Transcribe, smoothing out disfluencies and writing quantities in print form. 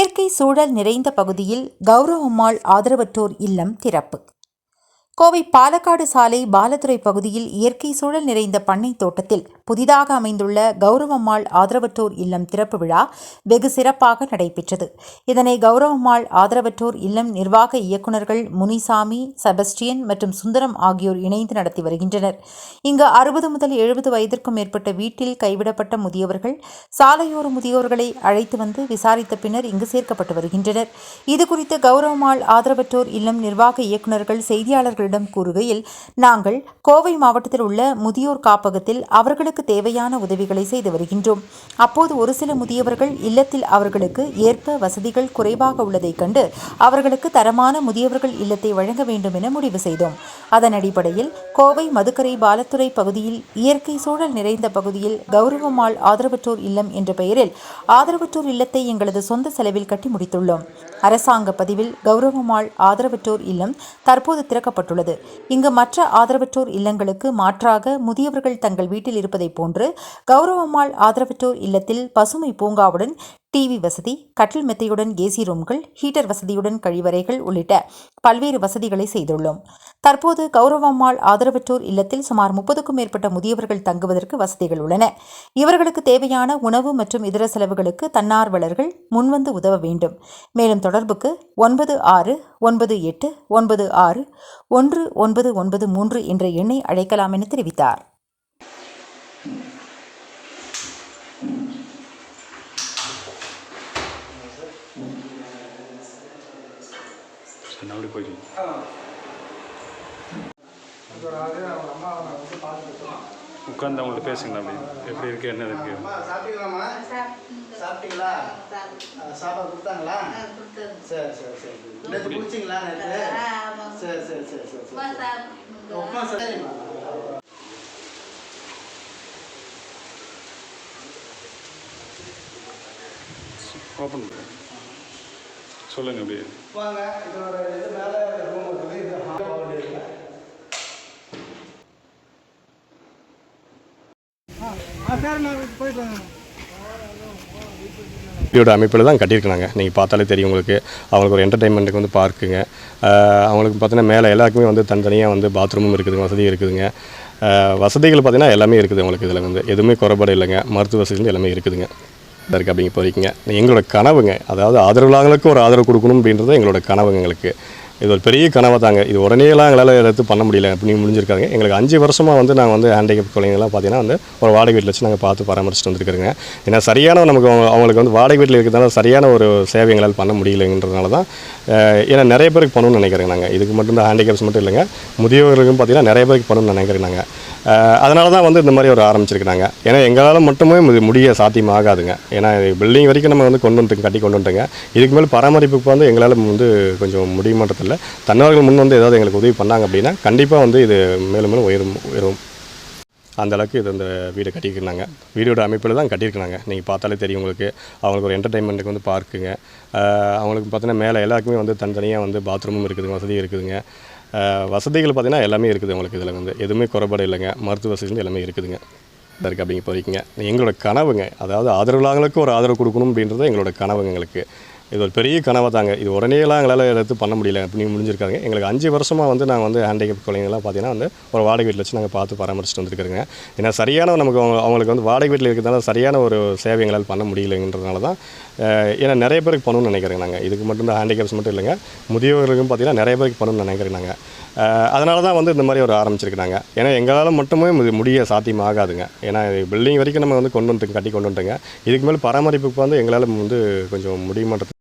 இயற்கை சூழல் நிறைந்த பகுதியில் கௌரவம்மாள் ஆதரவற்றோர் இல்லம் திறப்பு. கோவை பாலக்காடு சாலை பாலத்துறை பகுதியில் இயற்கை சூழல் நிறைந்த பண்ணை தோட்டத்தில் புதிதாக அமைந்துள்ள கௌரவம்மாள் ஆதரவற்றோர் இல்லம் திறப்பு விழா வெகு சிறப்பாக நடைபெற்றது. இதனை கௌரவம்மாள் ஆதரவற்றோர் இல்லம் நிர்வாக இயக்குநர்கள் முனிசாமி, செபஸ்டியன் மற்றும் சுந்தரம் ஆகியோர் இணைந்து நடத்தி வருகின்றனர். இங்கு 60 முதல் 70 வயதிற்கும் மேற்பட்ட வீட்டில் கைவிடப்பட்ட முதியவர்கள், சாலையோர முதியோர்களை அழைத்து வந்து விசாரித்த பின்னர் இங்கு சேர்க்கப்பட்டு வருகின்றனர். இதுகுறித்து கௌரவம்மாள் ஆதரவற்றோர் இல்லம் நிர்வாக இயக்குநர்கள் செய்தியாளர்கள் கூறுகையில், நாங்கள் கோவை மாவட்டத்தில் உள்ள முதியோர் காப்பகத்தில் அவர்களுக்கு தேவையான உதவிகளை செய்து வருகின்றோம். அப்போது ஒரு சில முதியவர்கள் இல்லத்தில் அவர்களுக்கு ஏற்ப வசதிகள் குறைவாக உள்ளதை கண்டு அவர்களுக்கு தரமான முதியவர்கள் இல்லத்தை வழங்க வேண்டும் என முடிவு செய்தோம். அதன் அடிப்படையில் கோவை மதுக்கரை பாலத்துறை பகுதியில் இயற்கை சூழல் நிறைந்த பகுதியில் கௌரவம்மாள் ஆதரவற்றோர் இல்லம் என்ற பெயரில் ஆதரவற்றோர் இல்லத்தை எங்களது சொந்த செலவில் கட்டி முடித்துள்ளோம். அரசாங்க பதிவில் கௌரவம்மாள் ஆதரவற்றோர் இல்லம் தற்போது திறக்கப்பட்டுள்ளது. இங்கு மற்ற ஆதரவற்றோர் இல்லங்களுக்கு மாற்றாக முதியவர்கள் தங்கள் வீட்டில் இருப்பதை போன்று கௌரவம்மாள் ஆதரவற்றோர் இல்லத்தில் பசுமை பூங்காவுடன் டிவி வசதி, கட்டில் மெத்தையுடன் ஏசி ரூம்கள், ஹீட்டர் வசதியுடன் கழிவறைகள் உள்ளிட்ட பல்வேறு வசதிகளை செய்துள்ளோம். தற்போது கௌரவம்மாள் ஆதரவற்றோர் இல்லத்தில் சுமார் 30க்கும் மேற்பட்ட முதியவர்கள் தங்குவதற்கு வசதிகள் உள்ளன. இவர்களுக்கு தேவையான உணவு மற்றும் இதர செலவுகளுக்கு தன்னார்வலர்கள் முன்வந்து உதவ வேண்டும். மேலும் தொடர்புக்கு 96961993 என்ற எண்ணை அழைக்கலாம் என தெரிவித்தார். உட்காந்து அவங்கள்ட்ட பேசுங்களா? அப்படி எப்படி இருக்கு, என்ன இருக்கு? சாப்பிட்டீங்களா? சாப்பாடு கொடுத்தாங்களா? சரி சரி சரி. நேற்று குடிச்சிங்களா? நேற்று சரி சரி சரி சரி சரி. உப்புமா சரிம்மா. ஓப்பன் சொல்லுங்க. அப்படி வாங்க. இது ஒரு இது மேலே ரூம் இருக்குது. இது ஹால் இருக்குது. வீடியோட அமைப்பில் தான் கட்டியிருக்காங்க. நீங்கள் பார்த்தாலே தெரியும் உங்களுக்கு. அவங்களுக்கு ஒரு என்டர்டெயின்மெண்ட்டுக்கு வந்து பார்க்குங்க. அவங்களுக்கு பார்த்தீங்கன்னா மேலே எல்லாருக்குமே வந்து தனித்தனியாக வந்து பாத்ரூமும் இருக்குதுங்க, வசதி இருக்குதுங்க. வசதிகள் பார்த்தீங்கன்னா எல்லாமே இருக்குது அவங்களுக்கு. இதில் வந்து எதுவுமே குறைபாடு இல்லைங்க. மருத்துவ வசதிகள் எல்லாமே இருக்குதுங்க. இருக்குது அப்படிங்க போகிறீங்க. எங்களோட கனவுங்க, அதாவது ஆதரவுலாங்களுக்கு ஒரு ஆதரவு கொடுக்கணும் அப்படின்றது எங்களோட கனவுங்க. எங்களுக்கு இது ஒரு பெரிய கனவை தாங்க. இது உடனேலாம் எங்களால் எடுத்து பண்ண முடியல அப்படின்னு முடிஞ்சிருக்காங்க. எங்களுக்கு 5 வருஷமாக வந்து நாங்கள் வந்து ஹேண்டிகேப் குழந்தைங்கள்லாம் பார்த்தீங்கன்னா வந்து ஒரு வாடகை வீட்டில் வச்சு நாங்கள் பார்த்து பராமரிச்சுட்டு வந்துருக்குறோங்க. ஏன்னா சரியான நமக்கு அவங்களுக்கு வந்து வாடகை வீட்டில் இருக்கிறதுனால சரியான ஒரு சேவை எங்களால் பண்ண முடியலைன்றதுனால தான். ஏன்னா நிறைய பேருக்கு பண்ணணும்னு நினைக்கிறேங்க. நாங்கள் இதுக்கு மட்டும் தான் ஹேண்டிகேப்ஸ் மட்டும் இல்லைங்க, முதியோர்களுக்கும் பார்த்தீங்கன்னா நிறைய பேருக்கு பண்ணணும்னு நினைக்கிறேன் நாங்கள். அதனால தான் வந்து இந்த மாதிரி ஒரு ஆரம்பிச்சிருக்கிறாங்க. ஏன்னா எங்களால் மட்டுமே முடிய சாத்தியமாகாதுங்க. ஏன்னா பில்டிங் வரைக்கும் நம்ம வந்து கட்டி கொண்டு வந்துட்டோங்க. இதுக்கு மேலே பராமரிப்புக்கு வந்து எங்களால் வந்து கொஞ்சம் முடியுமான்றதில்லை. தன்னவர்கள் முன் வந்து ஏதாவது எங்களுக்கு உதவி பண்ணாங்க அப்படின்னா கண்டிப்பாக வந்து இது மேலும் மேலும் உயரும். அந்தளவுக்கு இது இந்த வீடை கட்டியிருக்கிறாங்க. வீடியோட அமைப்பில் தான் கட்டியிருக்கிறாங்க. நீங்கள் பார்த்தாலே தெரியும் உங்களுக்கு. அவங்களுக்கு ஒரு என்டர்டெயின்மெண்ட்டுக்கு வந்து பார்க்குங்க. அவங்களுக்கு பார்த்தீங்கன்னா மேலே எல்லாருக்குமே வந்து தனித்தனியாக வந்து பாத்ரூமும் இருக்குதுங்க, வசதி இருக்குதுங்க. வசதிகள் பார்த்தீங்கன்னா எல்லாமே இருக்குது அவங்களுக்கு. இதில் வந்து எதுவுமே குறைபாடு இல்லைங்க. மருத்துவ வசதிகள் எல்லாமே இருக்குதுங்க. இருக்குது அப்படிங்க போகிறீங்க. எங்களோட கனவுங்க, அதாவது ஆதரவுலாங்களுக்கு ஒரு ஆதரவு கொடுக்கணும் அப்படின்றது எங்களோட கனவுங்க. எங்களுக்கு இது ஒரு பெரிய கனவை தாங்க. இது உடனேலாம் எங்களால் எடுத்து பண்ண முடியல அப்படின்னு முடிஞ்சிருக்காங்க. எங்களுக்கு 5 வருஷமாக வந்து நாங்கள் வந்து ஹேண்டிகேப் குழந்தைங்கள்லாம் பார்த்தீங்கன்னா வந்து ஒரு வாடகை வீட்டில் வச்சு நாங்கள் பார்த்து பராமரிச்சுட்டு வந்துருக்குறோங்க. ஏன்னா சரியான நமக்கு அவங்களுக்கு வந்து வாடகை வீட்டில் இருக்கிறதுனால சரியான ஒரு சேவை எங்களால் பண்ண முடியலைன்றதுனால தான். ஏன்னா நிறைய பேருக்கு பண்ணணும்னு நினைக்கிறேங்க. நாங்கள் இதுக்கு மட்டும் தான் ஹேண்டிகேப்ஸ் மட்டும் இல்லைங்க, முதியோர்களுக்கும் பார்த்தீங்கன்னா நிறைய பேருக்கு பண்ணணும்னு நினைக்கிறேன் நாங்கள். அதனால தான் வந்து இந்த மாதிரி ஒரு ஆரம்பிச்சிருக்கிறாங்க. ஏன்னா எங்களால் மட்டுமே முடிய சாத்தியமாகாதுங்க. ஏன்னா பில்டிங் வரைக்கும் நம்ம வந்து கட்டி கொண்டு வந்துட்டோங்க. இதுக்கு மேலே பராமரிப்புக்கு வந்து எங்களால் வந்து கொஞ்சம் முடியுமான்றது